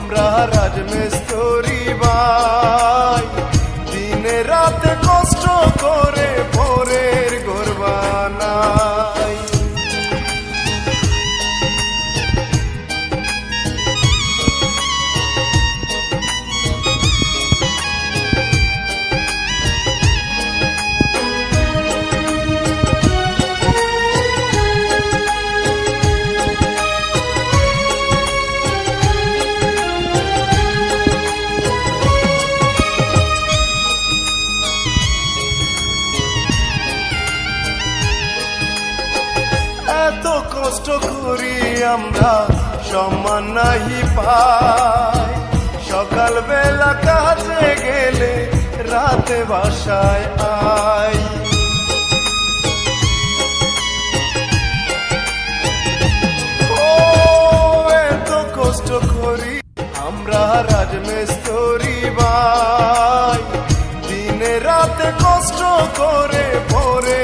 আমরা রাজমিস্ত্রি ভাই, দিনে রাতে কষ্ট করে ভোরের ঘর বানাই। এত কষ্ট করি আমরা সম্মান নাহি পাই, সকাল বেলা কাজে গেলে রাতে বাসায় আই। ও এত কষ্ট করি আমরা রাজমিস্ত্রি ভাই, দিনে রাতে কষ্ট করে ভোরে